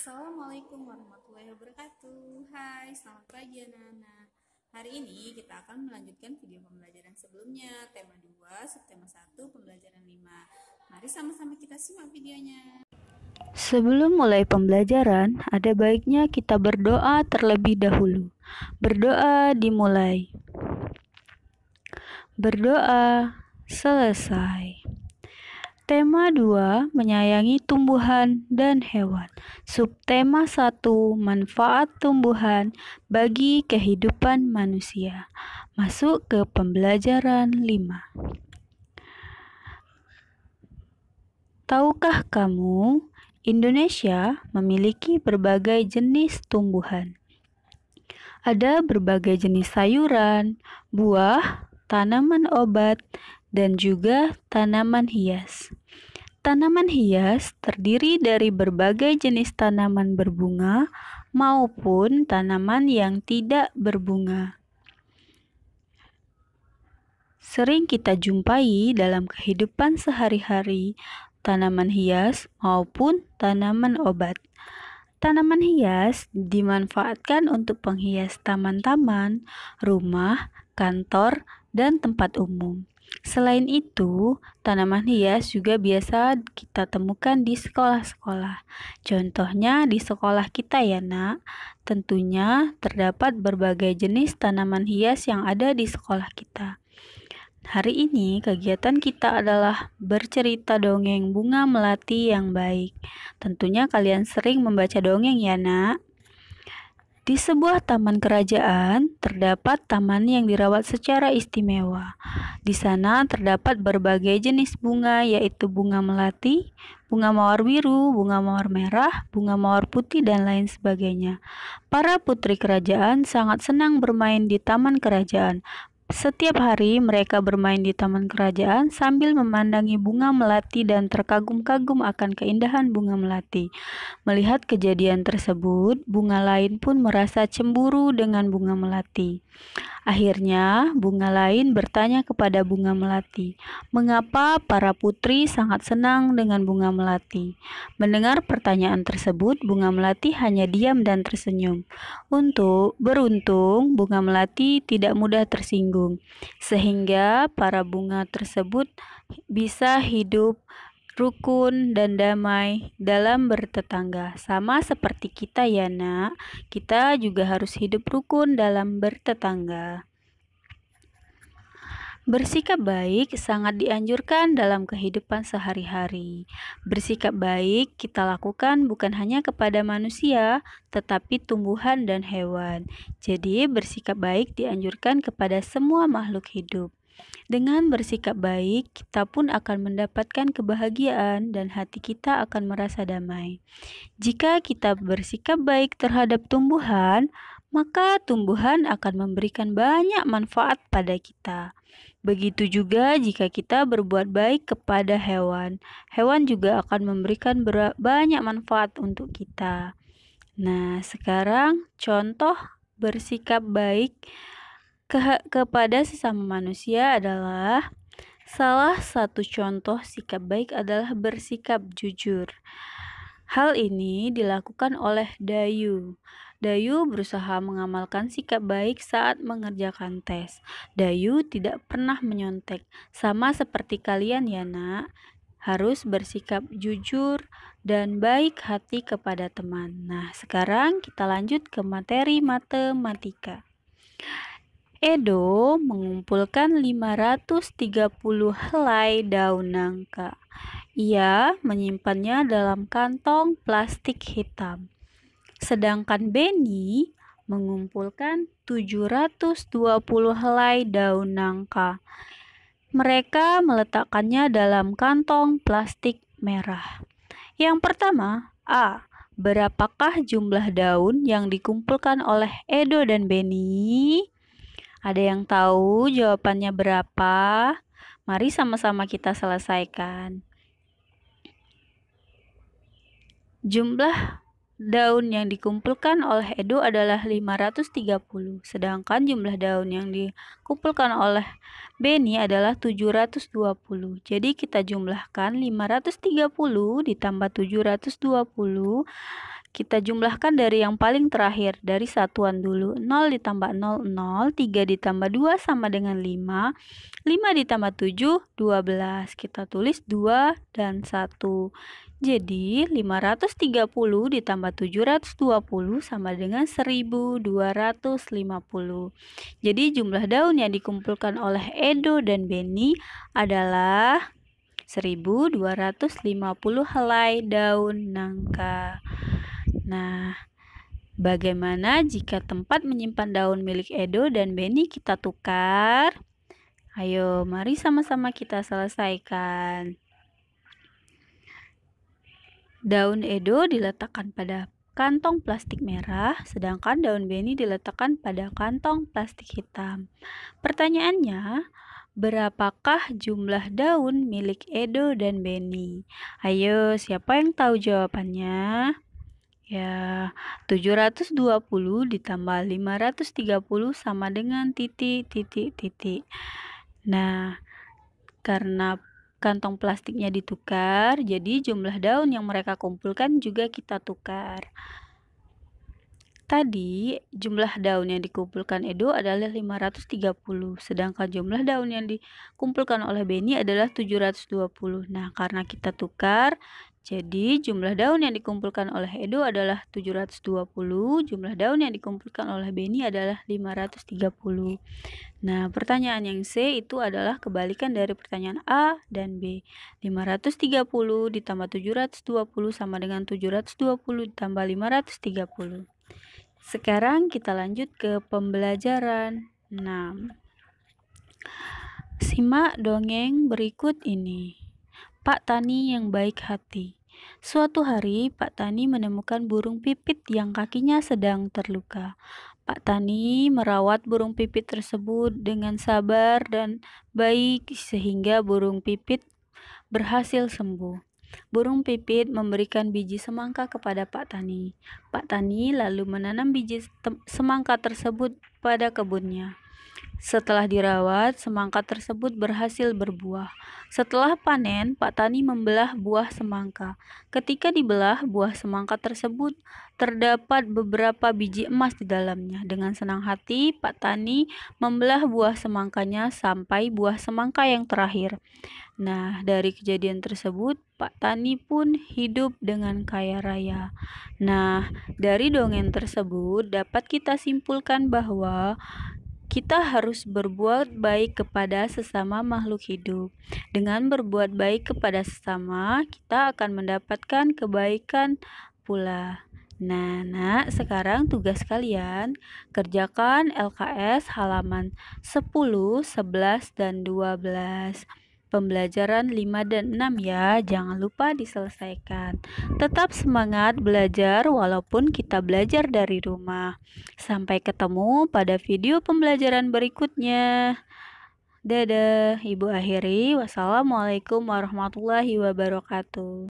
Assalamualaikum warahmatullahi wabarakatuh. Hai, selamat pagi anak-anak. Hari ini kita akan melanjutkan video pembelajaran sebelumnya, tema 2, subtema 1, pembelajaran 5. Mari sama-sama kita simak videonya. Sebelum mulai pembelajaran, ada baiknya kita berdoa terlebih dahulu. Berdoa dimulai. Berdoa selesai. Tema 2, menyayangi tumbuhan dan hewan. Subtema 1, manfaat tumbuhan bagi kehidupan manusia. Masuk ke pembelajaran 5. Tahukah kamu, Indonesia memiliki berbagai jenis tumbuhan. Ada berbagai jenis sayuran, buah, tanaman obat, dan juga tanaman hias. Tanaman hias terdiri dari berbagai jenis tanaman berbunga maupun tanaman yang tidak berbunga. Sering kita jumpai dalam kehidupan sehari-hari tanaman hias maupun tanaman obat. Tanaman hias dimanfaatkan untuk penghias taman-taman, rumah, kantor, dan tempat umum. Selain itu, tanaman hias juga biasa kita temukan di sekolah-sekolah. Contohnya di sekolah kita ya, Nak. Tentunya terdapat berbagai jenis tanaman hias yang ada di sekolah kita. Hari ini kegiatan kita adalah bercerita dongeng bunga melati yang baik. Tentunya kalian sering membaca dongeng ya, Nak. Di sebuah taman kerajaan, terdapat taman yang dirawat secara istimewa. Di sana terdapat berbagai jenis bunga, yaitu bunga melati, bunga mawar biru, bunga mawar merah, bunga mawar putih, dan lain sebagainya. Para putri kerajaan sangat senang bermain di taman kerajaan. Setiap hari mereka bermain di taman kerajaan sambil memandangi bunga melati dan terkagum-kagum akan keindahan bunga melati. Melihat kejadian tersebut, bunga lain pun merasa cemburu dengan bunga melati. Akhirnya, bunga lain bertanya kepada bunga melati, "Mengapa para putri sangat senang dengan bunga melati?" Mendengar pertanyaan tersebut, bunga melati hanya diam dan tersenyum. Beruntung, bunga melati tidak mudah tersinggung, sehingga para bunga tersebut bisa hidup rukun dan damai dalam bertetangga. Sama seperti kita ya, Nak. Kita juga harus hidup rukun dalam bertetangga. Bersikap baik sangat dianjurkan dalam kehidupan sehari-hari. Bersikap baik kita lakukan bukan hanya kepada manusia, tetapi tumbuhan dan hewan. Jadi, bersikap baik dianjurkan kepada semua makhluk hidup. Dengan bersikap baik, kita pun akan mendapatkan kebahagiaan dan hati kita akan merasa damai. Jika kita bersikap baik terhadap tumbuhan, maka tumbuhan akan memberikan banyak manfaat pada kita. Begitu juga jika kita berbuat baik kepada hewan, hewan juga akan memberikan banyak manfaat untuk kita. Nah, sekarang contoh bersikap baik kepada sesama manusia adalah salah satu contoh sikap baik adalah bersikap jujur. Hal ini dilakukan oleh Dayu. Dayu berusaha mengamalkan sikap baik saat mengerjakan tes. Dayu tidak pernah menyontek. Sama seperti kalian ya, Nak. Harus bersikap jujur dan baik hati kepada teman. Nah, sekarang kita lanjut ke materi matematika. Edo mengumpulkan 530 helai daun nangka. Ia menyimpannya dalam kantong plastik hitam. Sedangkan Benny mengumpulkan 720 helai daun nangka. Mereka meletakkannya dalam kantong plastik merah. Yang pertama, A. Berapakah jumlah daun yang dikumpulkan oleh Edo dan Benny? Ada yang tahu jawabannya berapa? Mari sama-sama kita selesaikan. Jumlah daun yang dikumpulkan oleh Edo adalah 530, sedangkan jumlah daun yang dikumpulkan oleh Benny adalah 720. Jadi kita jumlahkan 530 ditambah 720, Kita jumlahkan dari yang paling terakhir, dari satuan dulu. 0 ditambah 0, 0. 3 ditambah 2 sama dengan 5. 5 ditambah 7, 12. Kita tulis 2 dan 1. Jadi, 530 ditambah 720 sama dengan 1250. Jadi, jumlah daun yang dikumpulkan oleh Edo dan Beni adalah 1250 helai daun nangka. Nah, bagaimana jika tempat menyimpan daun milik Edo dan Beni kita tukar? Ayo, mari sama-sama kita selesaikan. Daun Edo diletakkan pada kantong plastik merah, sedangkan daun Beni diletakkan pada kantong plastik hitam. Pertanyaannya, berapakah jumlah daun milik Edo dan Beni? Ayo, siapa yang tahu jawabannya? Ya, 720 ditambah 530 sama dengan titik, titik, titik. Nah, karena kantong plastiknya ditukar, jadi jumlah daun yang mereka kumpulkan juga kita tukar. Tadi jumlah daun yang dikumpulkan Edo adalah 530, sedangkan jumlah daun yang dikumpulkan oleh Beni adalah 720. Nah, karena kita tukar, jadi jumlah daun yang dikumpulkan oleh Edo adalah 720, jumlah daun yang dikumpulkan oleh Beni adalah 530. Nah, pertanyaan yang C itu adalah kebalikan dari pertanyaan A dan B. 530 ditambah 720 sama dengan 720 ditambah 530. Sekarang kita lanjut ke pembelajaran 6. Simak dongeng berikut ini. Pak Tani yang baik hati. Suatu hari, Pak Tani menemukan burung pipit yang kakinya sedang terluka. Pak Tani merawat burung pipit tersebut dengan sabar dan baik sehingga burung pipit berhasil sembuh. Burung pipit memberikan biji semangka kepada Pak Tani. Pak Tani lalu menanam biji semangka tersebut pada kebunnya. Setelah dirawat, semangka tersebut berhasil berbuah. Setelah panen, Pak Tani membelah buah semangka. Ketika dibelah, buah semangka tersebut terdapat beberapa biji emas di dalamnya. Dengan senang hati, Pak Tani membelah buah semangkanya sampai buah semangka yang terakhir. Nah, dari kejadian tersebut, Pak Tani pun hidup dengan kaya raya. Nah, dari dongeng tersebut dapat kita simpulkan bahwa kita harus berbuat baik kepada sesama makhluk hidup. Dengan berbuat baik kepada sesama, kita akan mendapatkan kebaikan pula. Nah, Nak, sekarang tugas kalian kerjakan LKS halaman 10, 11, dan 12. Pembelajaran 5 dan 6 ya, jangan lupa diselesaikan. Tetap semangat belajar walaupun kita belajar dari rumah. Sampai ketemu pada video pembelajaran berikutnya. Dadah, Ibu akhiri. Wassalamualaikum warahmatullahi wabarakatuh.